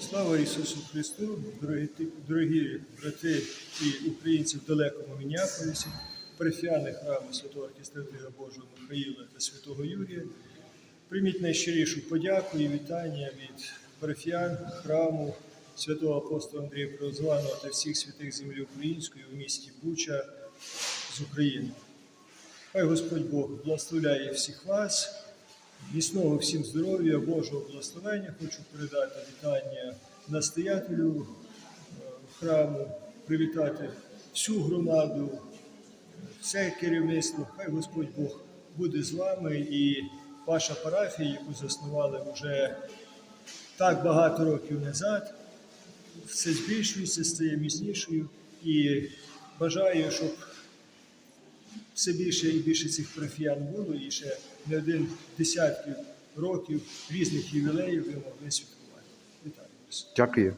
Слава Ісусу Христу, дорогі брати і українці в далекому Мінеаполісі, парафіяни храму святого архістратига Божого Михаїла та святого Юрія. Прийміть найщирішу подяку і вітання від парафіян храму святого апостола Андрія Первозваного та всіх святих землі української у місті Буча з України. Хай Господь Бог благословляє всіх вас, міцного всім здоров'я, Божого благословення. Хочу передати вітання настоятелю храму, привітати всю громаду, все керівництво. Хай Господь Бог буде з вами, і ваша парафія, яку заснували вже так багато років назад, все збільшується, стає міцнішою, і бажаю, щоб все більше і більше цих парафіян було, і ще не один десятки років різних ювілеїв ви могли святкувати. Вітаю вас. Дякую.